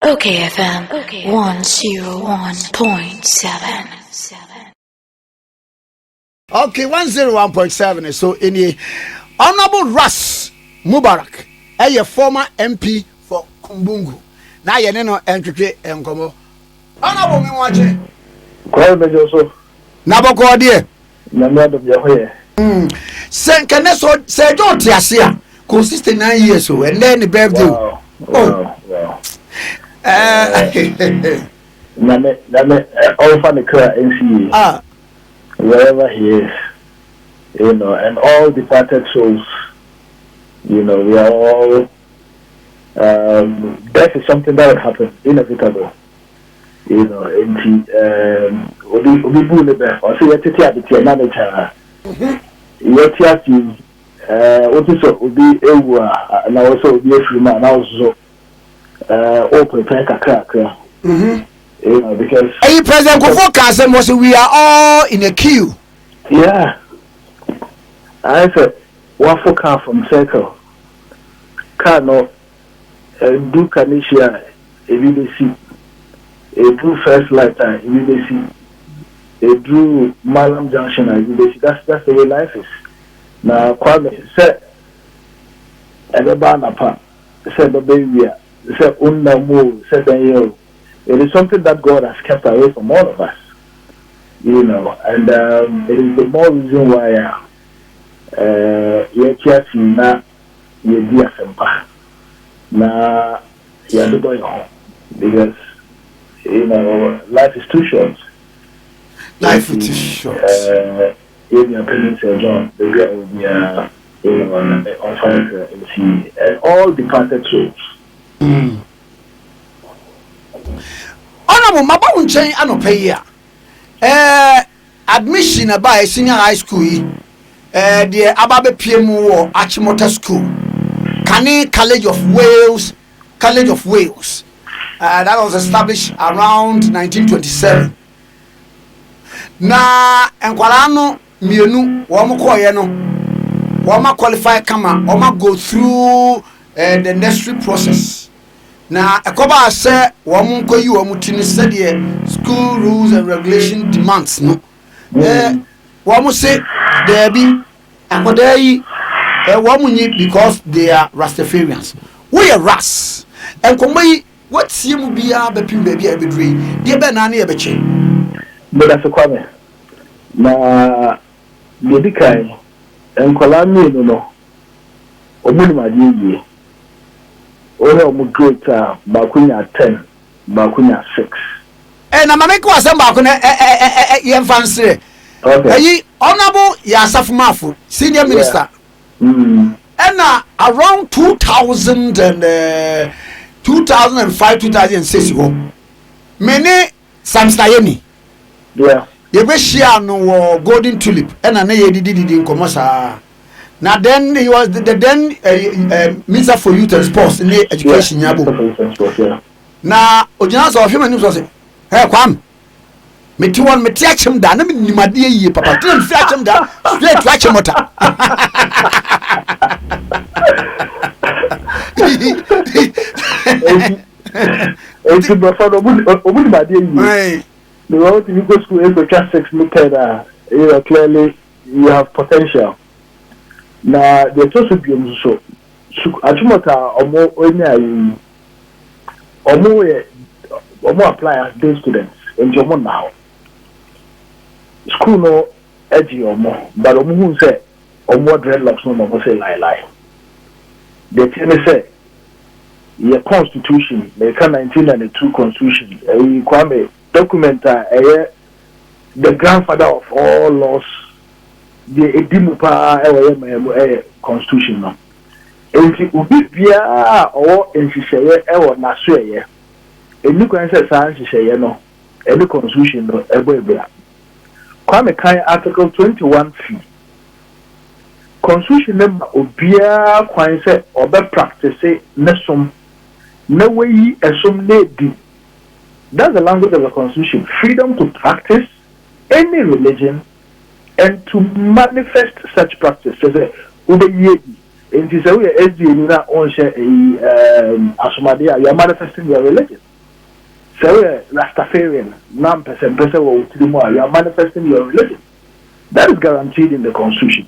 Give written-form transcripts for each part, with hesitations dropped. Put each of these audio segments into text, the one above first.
OKFM 101.7. Okay, 101.7. So, in the Honorable Ras Mubarak, a former MP for Kumbungu. Now, you know, entry and come. Honorable, me watching. Call me Joseph. Naboko, dear. Number of your hair. Sen can say, don't you see? Consistent 9 years old, and then the birthday. Wow. All for the car NCE. Wherever he is, you know, and all departed souls, you know, we are all. Death is something that would happen, inevitable. You know, and we do the best. I say, you take the another child. You take what is it? Would be a and also be a free man also. Open crack. You know, because hey, President Kofoka was we are all in a queue. Yeah, I said one for car from circle. Car no do Kanisha EVDC, a do first lighter EVDC, a do Malam Junction EVDC. That's the way life is. Now, Kwame said, and the banapa said the baby said Unnamu said the it is something that God has kept away from all of us, you know, and it is the more reason why you're catching that you're dear sempa. Now, you're going home because, you know, life is too short. Life is too short. In your parents, John, the girl will be, you know, on fire and all departed souls. Honorable Mabon Chain Anopaya. Admission by senior high school. The Ababe PMU or Achimota School. Canning College of Wales. That was established around 1927. Na Enqualano Mienu Wamokoyeno. Wama qualify kama. Wama go through the necessary process. Na ekoba say womun koyi womutini said school rules and regulation demands no womun say there be akoda yi womunyi because they are Rastafarians. We are Ras enkomo yi watie mu bia bepim ba bia bedrei de be na na ye beche but that's a comment na medikai enkola mi no omuni madie Ohe mu great bakunya 10 bakunya 6 na mameko asem baako na ye mfansere okay honorable ya Safumafu senior minister and around 2005 2006 go many samstayeni yeah ye be share no golden tulip and na ye didi nkomo saa. Now then he was the then Minister for Youth and Sports in the education yabo. Now Ojinaso of human news was hey Kwam me ti won me ti achem da na me nimade yi papa ti me fi achem da straight to achem mota. It's the for obu nimade yi. The road you go school is class 6 look at you know clearly you have potential. Na the to be so achumota omo onye omo apply as day students in jomo now school no eji omo but omo hu say omo dreadlocks no omo say lie the thing say your constitution the 1992 constitution Kwame document the grandfather of all laws the edimupa constitution no enti ubi bia o enhihye ewo naso eye eni kwan se san nhihye no eni constitution no ebebra Kwame kan article 21c constitution number obia kwan se obe practice nesom na weyi esom na di. That's the language of the constitution, freedom to practice any religion and to manifest such practice. So in this way, as you know, you are manifesting your religion. So Rastafarian, non-person, you are manifesting your religion. That is guaranteed in the Constitution.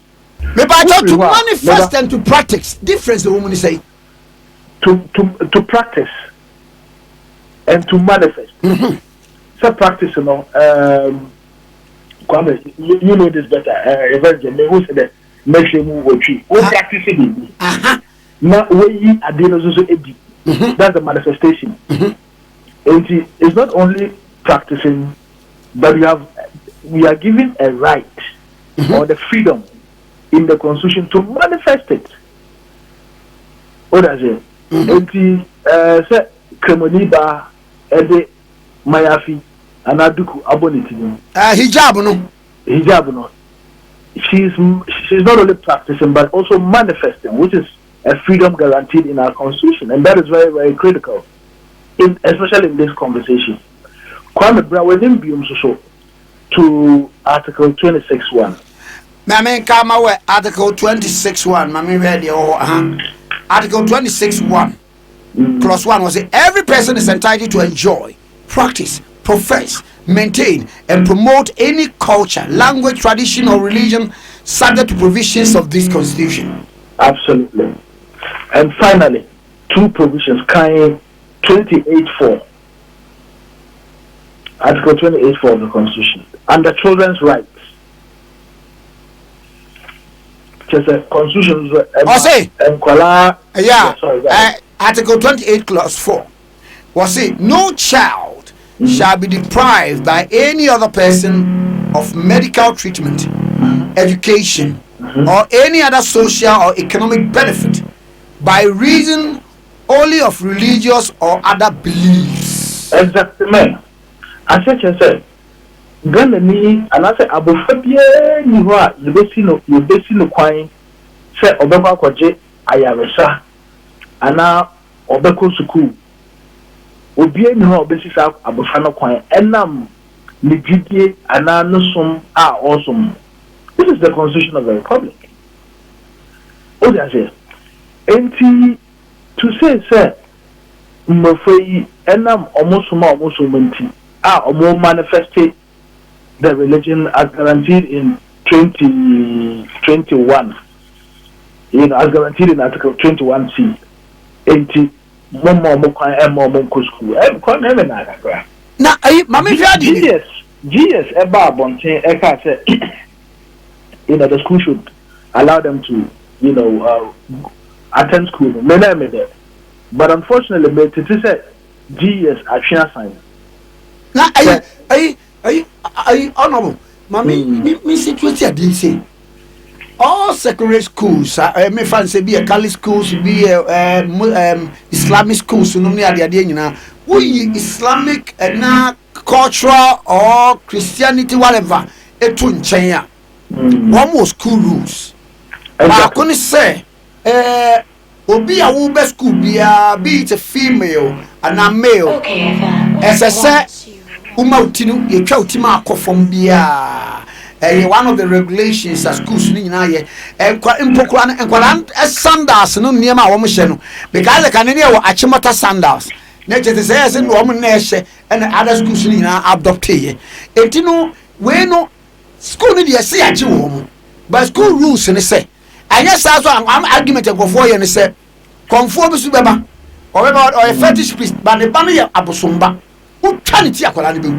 But to manifest and to practice, difference the woman say. To practice and to manifest. So practice, you know, Kwame, you know this better. Evangelist, who said that make sure move with you. What practice it is? Now, we are dealing. That's the manifestation. And it's not only practicing, but we are given a right or the freedom in the Constitution to manifest it. What does it? And say Kremoniba, Ede Mayafi, and Aduku Aboniti. Hijab no. She's not only practicing but also manifesting, which is a freedom guaranteed in our Constitution, and that is very, very critical, especially in this conversation. Kwame Brown within Bium so to Article 26.1. Mame come away Article 26.1. Mame read Article 26.1. Clause 1 was it every person is entitled to enjoy, practice, profess, maintain, and promote any culture, language, tradition, or religion subject to provisions of this Constitution. Absolutely. And finally, two provisions carrying 28.4. Article 28.4 of the Constitution. Under children's rights. Just a Constitution. Article 28, Clause 4. Was it no child shall be deprived by any other person of medical treatment, education, or any other social or economic benefit by reason only of religious or other beliefs. Exactly, man. I said, Ghana ni, and I said, Abu Fabia, you are, you basically no quine, say, Obama Koje, Ayaresa, and now Obeko Suku. Obie ni ho obesi sa abofano kwan enam ni gidie ana no som a awesome. This is the Constitution of the Republic. What I say? Enti to say mfei enam omosoma nti omo manifested the religion as guaranteed in 2021. You know, as guaranteed in Article 21C. Enti Now, Mammy GS about Bonte, Eka said, you know, the school should allow them to, you know, attend school. But unfortunately, it said GS action sign. Now, are you honorable? Mammy, me situation didn't say. All secondary schools, me fancy be a Catholic schools, be a Islamic schools, no near the idea. We Islamic and cultural or Christianity, whatever, it won't change. One more school rules. I couldn't say, be a woman school, be it a female and a male. As I said, Umautinu, you try to mark from Bia. One of the regulations at schools ni na ye sandals no niema wo mhye because can any wo achimota sandals na je say say wo mo na hye and other schools ni na adopt ye etino we no school ni de say achi wo mo but school rules ni say anya sa so am argument go for ye ni say konfo bi su beba o fetish priest but the ban ye abosomba wo twa ni ti akwala ni be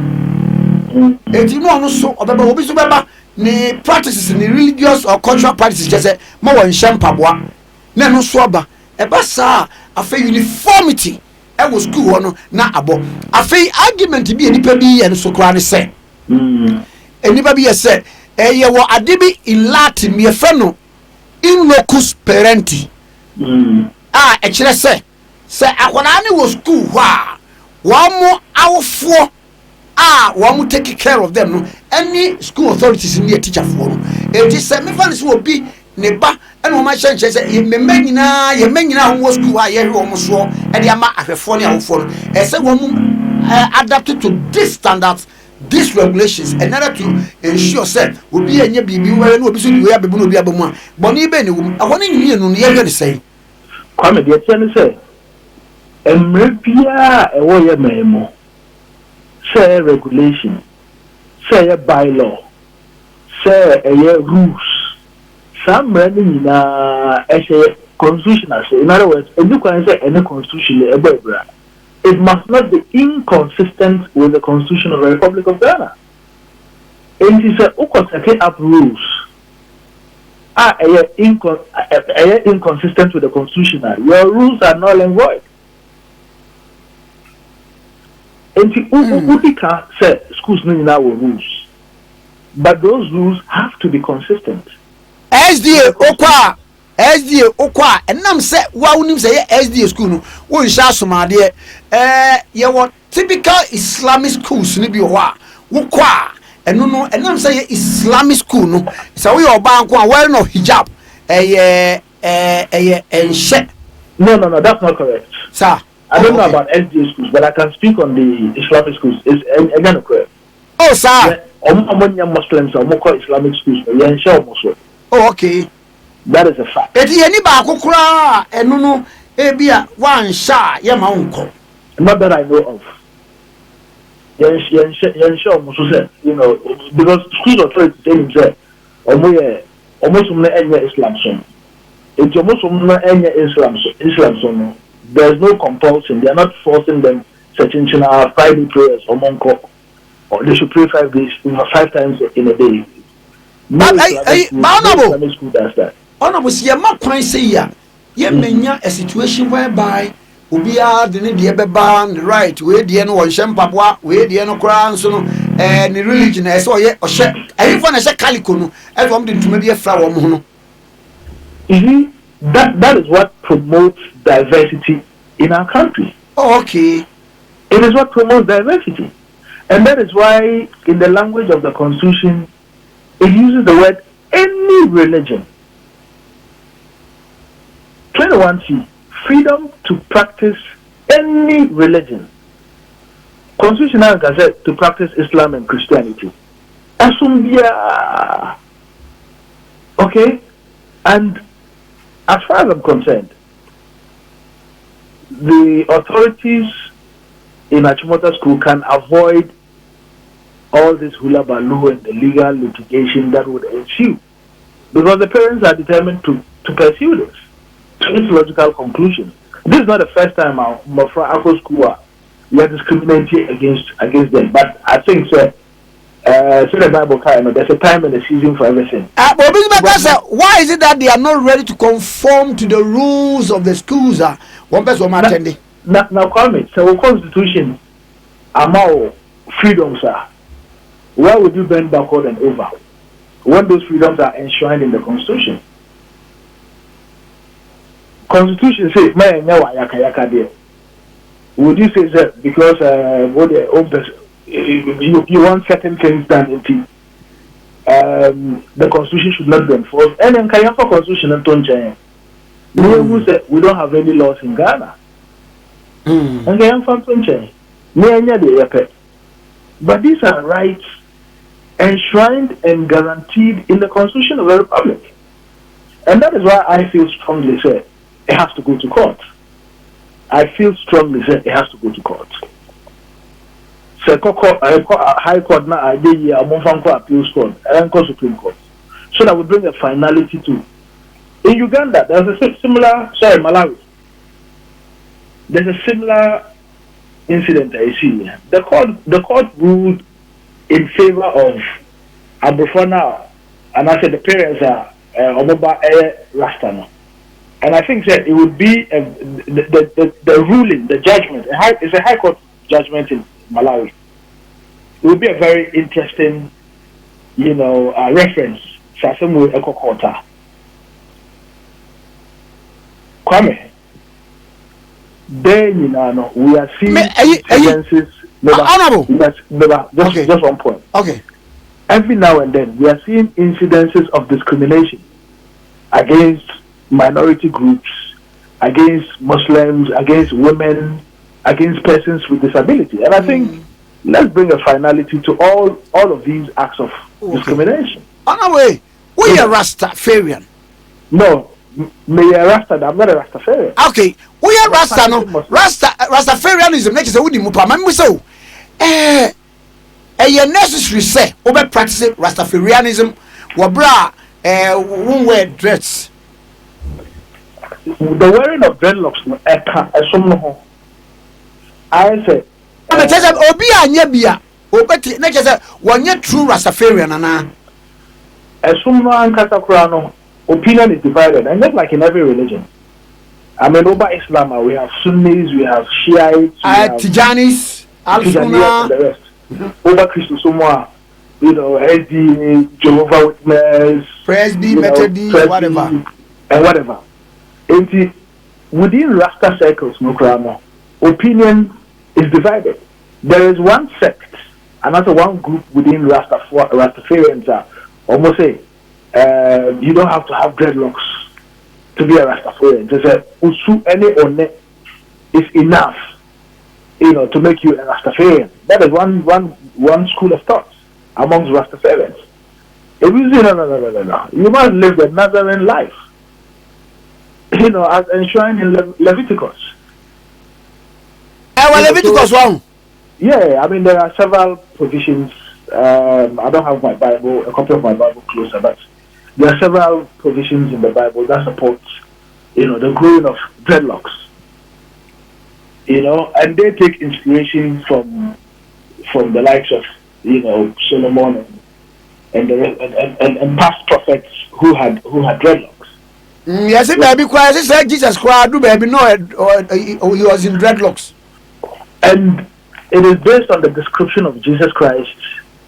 eti no no so obeba obi so beba ni practices ni religious or cultural practices just say mo won shampaboa na no so oba e ba sa afa uniformity e wo school ho no na abo afa argument bi enipa bi ye no so kra ni say enipa bi ye say ye wo adebi in Latin me fe no in locus parenti e kire say akwara ni wo school ho a wo mo awofo one take care of them no any school authorities in the teacher for no it is me fans will be neba and wo ma hye say ye menyina ho school a ye hwe wo so e de ama ahwefo ne awofo no e say wo adapted to this standards, these regulations in order to ensure say will be anya bibi where no obi so we abebu no obi abamu a boni be ne wum ahone nwie no ye hwe ne say kwame de tie ne say emre bia e wo ye memo say regulation, say a bylaw, say a rules. Some running in a constitution. In other words, if you can say any constitution, it must not be inconsistent with the Constitution of the Republic of Ghana. It is setting up rules are inconsistent with the Constitution. Your rules are null and void. And we can say schools need now rules, but those rules have to be consistent. SDA okwa enam se wa unim say SDA school no won sha somade ye what typical Islamic schools ni bi ho a wo kwa eno no enam say Islamic school no say we oba nko a wearing of hijab enche. No, that's not correct, sir. I don't know about SDA schools, but I can speak on the Islamic schools. It's again correct. Oh, sir. Muslims or Islamic schools. Oh, okay. That is a fact. Eti eni ba kokura enu no ebia wan sha ye ma unko. Not that I know of. You know, because school authorities tell him say, almost Islam son. It's almost Islam son. There's no compulsion. They are not forcing them certain Friday prayers or monko, or they should pray 5 days, 5 times in a day. No Islamic school does that. Honorable, see a mock point say ya. Ye menya a situation whereby Ubia the Nidiaban, right, where the no one Shampapua, where the no crown, so and the religion, I saw ye or share. I even as a calicono, I wanted to maybe a flower mono. That is what promotes diversity in our country. Oh, okay. It is what promotes diversity. And that is why in the language of the Constitution, it uses the word any religion. 21C, freedom to practice any religion. Constitution has said to practice Islam and Christianity. Asumbia. Okay? And as far as I'm concerned, the authorities in Achimota School can avoid all this hula baloo and the legal litigation that would ensue, because the parents are determined to pursue this to its logical conclusion. This is not the first time Mafra Afro School we are discriminating against them, but I think so. The Bible there's a time and a season for everything. Why is it that they are not ready to conform to the rules of the schools? One person attending. Now, comment. So, Constitution, our freedoms are. Why would you bend backward and over when those freedoms are enshrined in the Constitution? Constitution says, "Man, yaka there." Would you say that because you want certain things done in the Constitution should not be enforced? And then Kayafa Constitution and Toncha. Who said we don't have any laws in Ghana? And Kayafa Toncha. But these are rights enshrined and guaranteed in the Constitution of the Republic. And that is why I feel strongly said it has to go to court. I feel strongly said it has to go to court. So High Court now I did a Monfanko Appeals Court and Supreme Court. So that would bring a finality to. In Uganda, there's a similar Malawi. There's a similar incident I see. The court ruled in favor of Abrofana, and I said the parents are Omoba Rastano. And I think that it would be the ruling, the judgment. It's a high court judgment in Malawi. It would be a very interesting, reference. Sasamu Ekokota. Kwame. Then we are seeing incidences. Just one point. Okay. Every now and then we are seeing incidences of discrimination against minority groups, against Muslims, against women, against persons with disability. And I think let's bring a finality to all of these acts of discrimination. On our way, we are Rastafarian. No, me a Rasta. I'm not a Rastafarian. Okay, we are Rasta. No, Rastafarianism. Next is a woody mupa. Man, we so. necessary say obe practice Rastafarianism wabra one wear dress. The wearing of dreadlocks no eka I say I tell you obi anya bia obeti na say wonye true Rastafarian ana esum no ankasa kura no opinion is divided, and just like in every religion. I mean, over Islam, we have Sunnis, we have Shiites, Tijanis, Al-Sunnah, and the rest. Over Christosoma, SD, Jehovah Witness, Presby, Methodist, whatever. And whatever. And within Rasta circles, no opinion is divided. There is one sect, another one group within Rastafarians that almost say, you don't have to have dreadlocks to be a Rastafarian. They say, usu any one is enough, to make you a Rastafarian. That is one school of thought amongst Rastafarians. If you say, no. You must live the Nazarene life, as enshrined in Leviticus. Leviticus one. Yeah, I mean, there are several provisions. I don't have my Bible, a copy of my Bible closer, but there are several provisions in the Bible that support, the growing of dreadlocks. And they take inspiration from the likes of, Solomon and past prophets who had dreadlocks. Yes, baby, Christ said Jesus Christ do baby no, he was in dreadlocks. And it is based on the description of Jesus Christ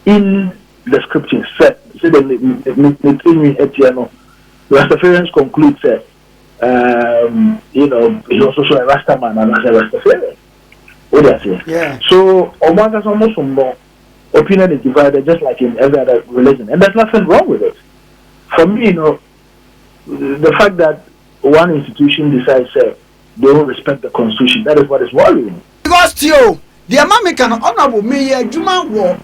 in the scriptures. The Rastafarians conclude that he also saw a Rasta man and as a Rastafarian. What do I say? Yeah. So Omanga's almost more opinion is divided just like in every other religion, and there's nothing wrong with it. For me, the fact that one institution decides they don't respect the constitution, that is what is worrying. Because Theo, the American Honorable Mayor Juma war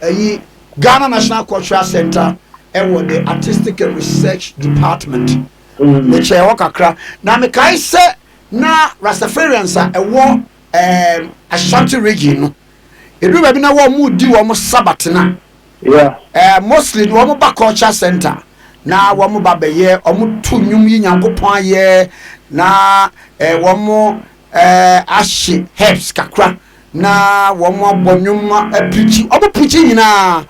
Ghana National Cultural Center and the Artistic and Research Department. Which I walk across. Now, me can say na Rastafarians a war Ashanti region. It do be na war mu di wo Sabbath na. Yeah. Mostly wo ba cultural center. Na wo ba be ye omo tu nwum yi Nyankopon ye na wo mo ashi herbs kakra na wo mo abonwum preaching omo preaching nyina.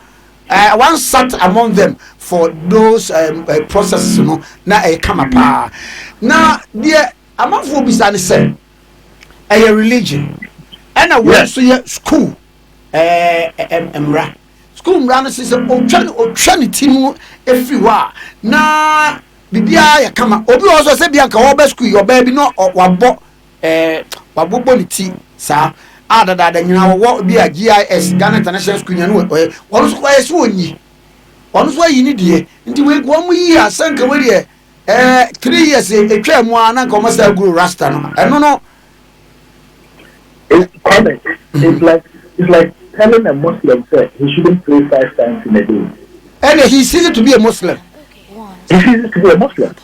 One sat among them for those processes, na come up. Now, dear, among for bizarre say a religion, and a word so school, school runners is a trinity everywhere. Now, Bibia, come up. Obi also say Bianca, or school, your baby, no, or one bonity, sir. Other than what be a GIS Ghana International School, one square swing. One way you need ye. Into 1 year, sank away 3 years a tram one and come myself grew Rasta. I don't know. It's like telling a Muslim that he shouldn't pray 5 times in a day. And he sees it to be a Muslim. He sees it to be a Muslim.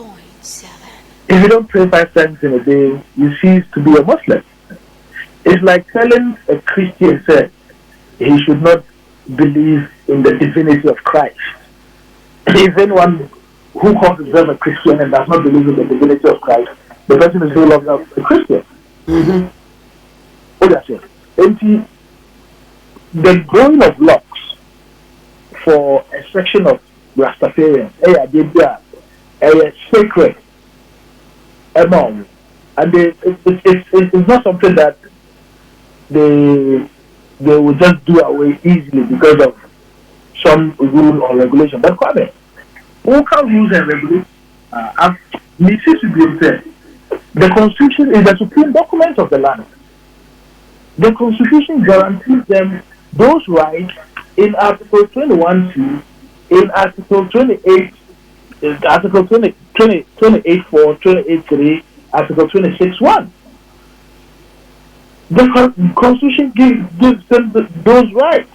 If you don't pray 5 times in a day, you cease to be a Muslim. It's like telling a Christian that he should not believe in the divinity of Christ. If anyone who calls himself a Christian and does not believe in the divinity of Christ, the person is no longer a Christian. What do I say? And the growing of locks for a section of Rastafarians, a sacred amount, and it's not something that they will just do away easily because of some rule or regulation. But Kwame, who can rules and regulate? The Constitution is the supreme document of the land. The Constitution guarantees them those rights in Article 21(2), in Article 28, Article 28(4), 28(3), Article 26(1). The Constitution gives them those rights.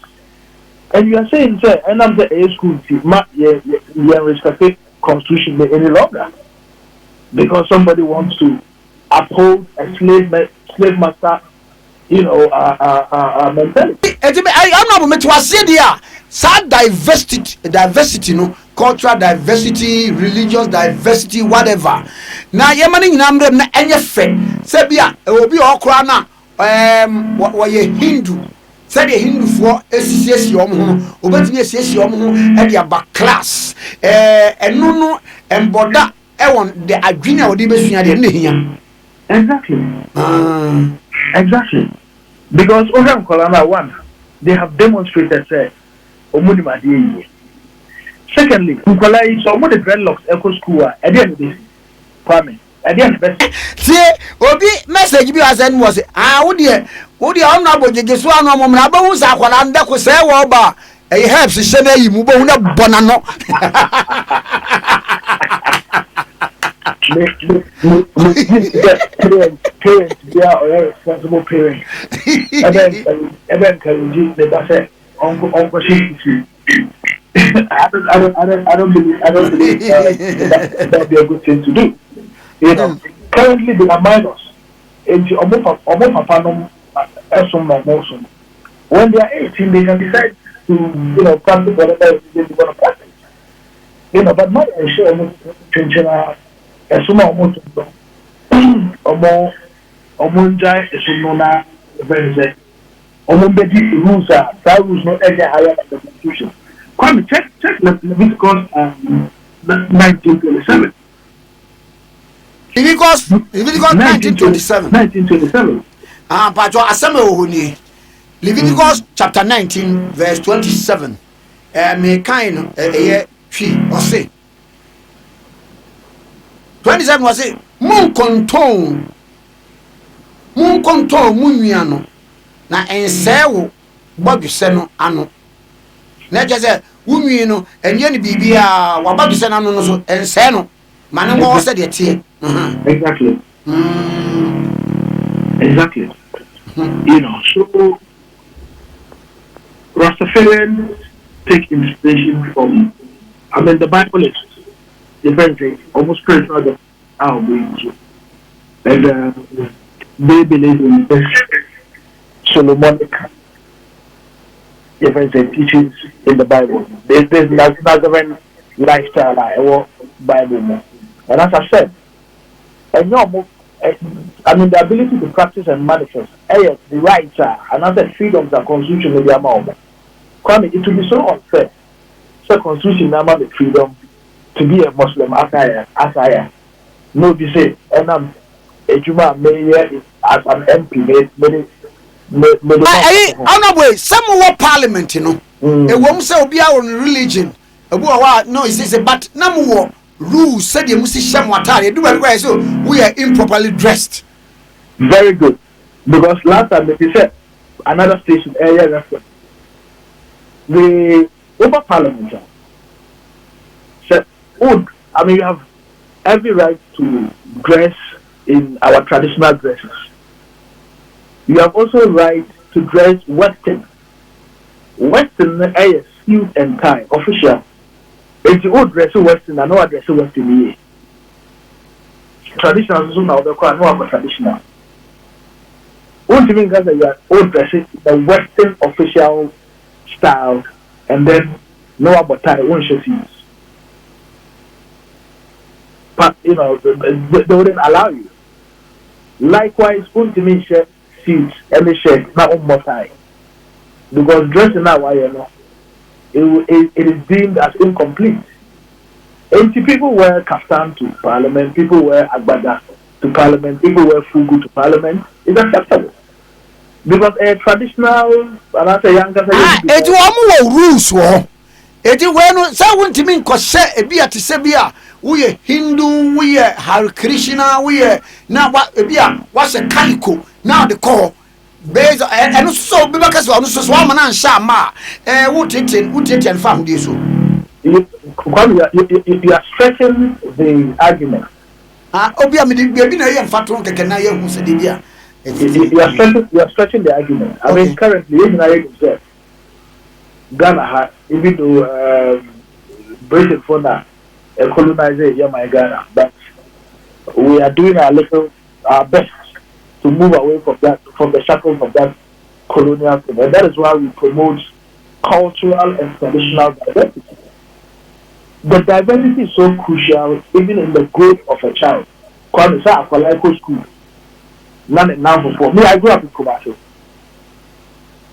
And you are saying, sir, and I'm the A school, you respect the Constitution any longer. Because somebody wants to uphold a slave master, mentality. I'm not going to say there. sad diversity no, cultural diversity, religious diversity, whatever. Na yemani nyinamre na enye fe. Se bia obi okra na woye Hindu. Se de Hindu fo esisi omo ho, obetumi esisi omo ho e de aba class. Enu no emboda e won de adwene a wodi besua de ne hia. Exactly. Exactly. Because Oran Kolana one, they have demonstrated say Omudimadi. Secondly, Nkolai so the dreadlocks echo school at the end of this. Kwame. At the end of this. See, Obi message bi asen was wo de honorable jejesu anu mo na ba hu sa kwala nda ko say wo ba e helps she na yi mu bo hu na bona no. Parents, yeah, or responsible parents. And then can you say Uncle she I don't believe that be a good thing to do. You know, currently they are minors. And when they are 18, they can decide to, you know, practice whatever they want to practice. You know, but not ensure changing as soon as Omonja is known as very Omonbedi rules are rules not any higher than the Constitution. Come check Leviticus 1927. Leviticus 1927. 1927. Pacho aseme ohuni. Leviticus chapter 19 verse 27. Me kind twi o say 27 was say mun konton munua no na ensewo gbaduse no ano na je say wunwi no enye ne bibia wabaduse no ano no so ense no mane wo se de tie. Exactly. Exactly. You know, so Rastafarians take inspiration from, I mean, the Bible is different, almost spiritual than our belief. And they believe in this Solomonic different teachings in the Bible. There's Nazarene lifestyle, Bible. And as I said, I mean, the ability to practice and manifest, the rights and other freedoms and constitution in the amount. It would be so unfair. So constitution number the freedom to be a Muslim as I am. No, you say, and I'm a Juma mayor as an MP. Honorable, some more parliament, you know. A woman say be our religion. No, it's a but no rules said you must sham water. Do it so we are improperly dressed. Very good. Because last time they said another station area reference. The over parliament said, you have every right to dress in our traditional dresses. You have also right to dress Western. Western is suit and tie, official. If you old dress Western, I know I dress Western here. Traditional is now the traditional. What do you mean that you are old dressing the Western official style and then no about tie one should use? But you know, they wouldn't allow you. Likewise, what do you mean shirt, suits, any shirt, not on more tie? Because dressing now, why you know, it is deemed as incomplete. 80 people wear kaftan to parliament, people wear agbada to parliament, people wear fugu to parliament. It's acceptable. Because a traditional, and I say younger, it will rules. It is when someone to mean cause a beer to Sebia, we are Hindu, we are Hare Krishna, we are now what a beer, what's a kaliko, now the call. Based and so because one so woman and shama would it and found this. You are stretching the argument. Obia me be na yen fatron keke na yen hu se de bia. You are stretching the argument. I mean currently even I say Ghana even though Britain for now colonize Ghana, but we are doing our best to move away from that, from the shackles of that colonial thing. And that is why we promote cultural and traditional diversity. The diversity is so crucial even in the growth of a child. Because it's a local school. None now before. Me, I grew up in Kumasi.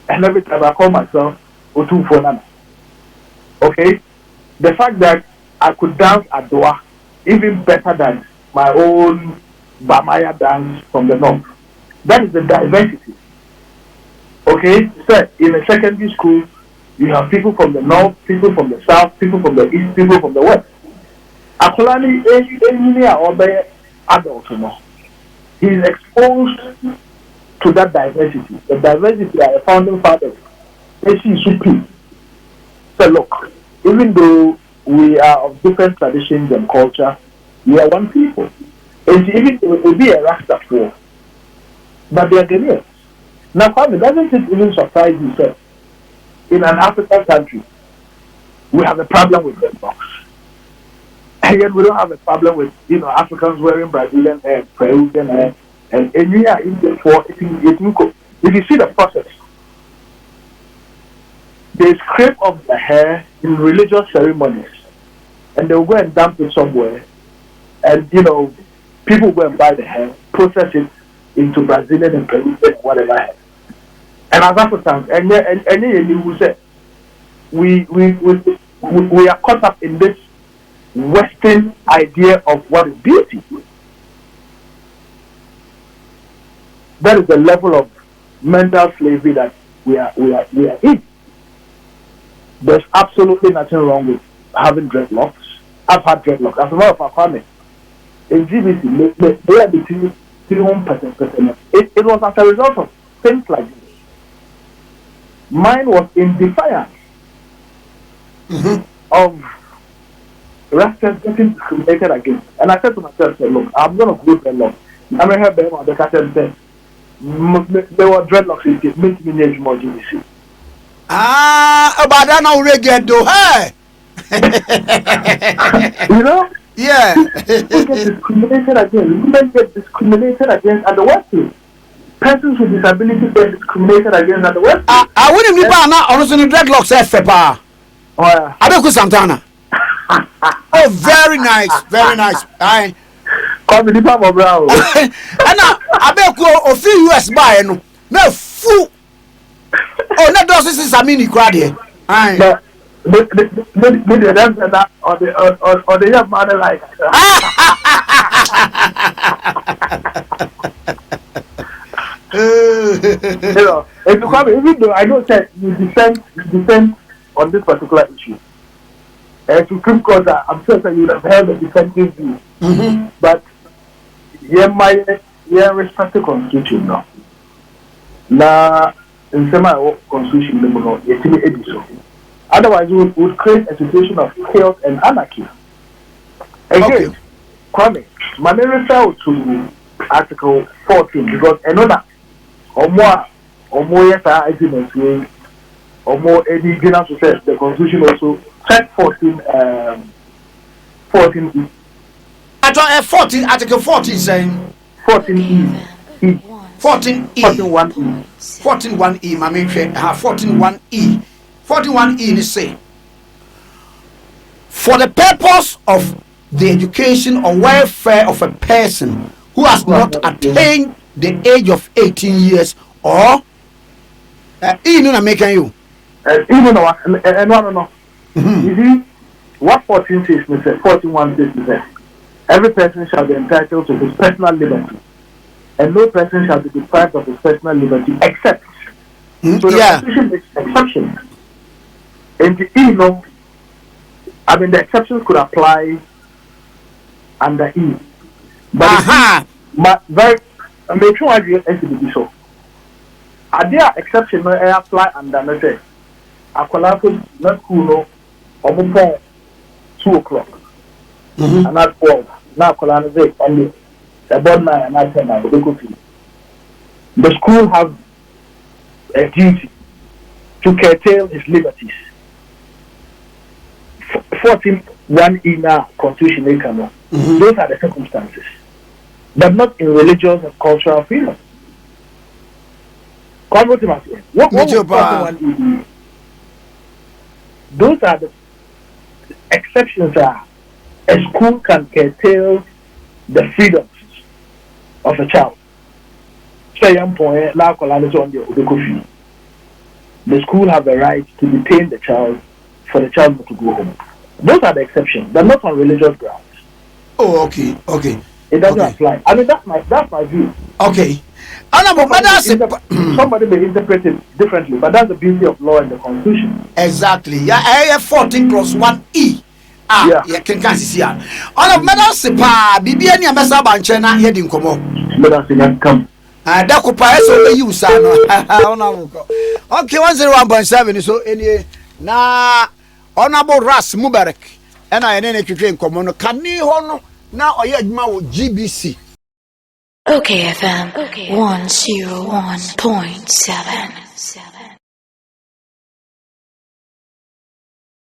And every time I call myself Otu Fonana. Okay? The fact that I could dance Adoa even better than my own Bamaya dance from the north. That is the diversity. Okay? So in a secondary school, you have people from the north, people from the south, people from the east, people from the west. Akolani, any or adult, you know. He is exposed to that diversity. The diversity that the founding fathers, ACCP, said, look, even though we are of different traditions and culture, we are one people. And even it will be a Rasta war, but they are Ghanaians. Now, family, doesn't it even surprise you, sir? In an African country, we have a problem with dreadlocks. And yet we don't have a problem with, Africans wearing Brazilian hair, Peruvian hair, and we are in the for if you see the process, they scrape off the hair in religious ceremonies, and they'll go and dump it somewhere, and people go and buy the hair, process it into Brazilian and Peruvian whatever hair. And as Africans, and you will say, we are caught up in this Western idea of what is beauty. That is the level of mental slavery that we are in. There's absolutely nothing wrong with having dreadlocks. I've had dreadlocks. As a matter of fact, family in GBC, they are between 300%. It was as a result of things like this. Mine was in defiance of Rastas getting discriminated against. And I said to myself, look, I'm going to go dreadlocks. I may have them on the captain said, there were dreadlocks in it, make me age more GBC. About that now reggae though, hey! Yeah. People get discriminated against. Women get discriminated against at the workplace. Persons with disabilities get discriminated against at the workplace. I wouldn't be now honestly dreadlocks FPA. Oh yeah. Abeku Santana. Oh, very nice, very nice. I come in the palm of brown. And now Abeku of few US buy no fool. Oh, that does this a mini crowd here. The dance that or the young man like. If you come, even though I know that you defend on this particular issue, Supreme Court, I'm sure that you would have heard the defensive view. But respect the constitution now. Now, in semi constitution, otherwise we would create a situation of chaos and anarchy. Again, Kwame, my name refer to Article 14 because another or more yes arguments or more any general success the constitution also check 14 Article 14 saying 14E 14E 14(1)E my main 14(1)E 41E is saying for the purpose of the education or welfare of a person who has not attained the age of 18 years or even making you no. You see what 14 says, 41 says, every person shall be entitled to his personal liberty and no person shall be deprived of his personal liberty except so the Constitution makes exceptions. And the the exceptions could apply under E. But make sure I get SBD so. Are there exceptions that apply under let's say Akwala not cool or 2 o'clock and not 12. Now Akwala is only about 9 and not 10 now. The school has a duty to curtail his liberties. 14(1)E now constitution those are the circumstances, but not in religious and cultural freedom. What 14(1)E Those are the exceptions. A school can curtail the freedoms of a child. Say, the school have the right to detain the child for the child not to go home. Those are the exceptions, but not on religious grounds. Oh, okay. It doesn't apply. I mean, that's my view. Okay. Somebody may interpret it differently, but that's the beauty of law and the Constitution. Exactly. Yeah, 14+1E. Yeah, can see ya. On of Madam Sepa, Bibi and Yamasa Banchena, Yedin Como. Madam, come. Dakupa, so you, son. Okay, 101.7. So, any now, Honorable Ras Mubarak, and I any train common. Can you honor now or yet GBC? OKFM 101.7.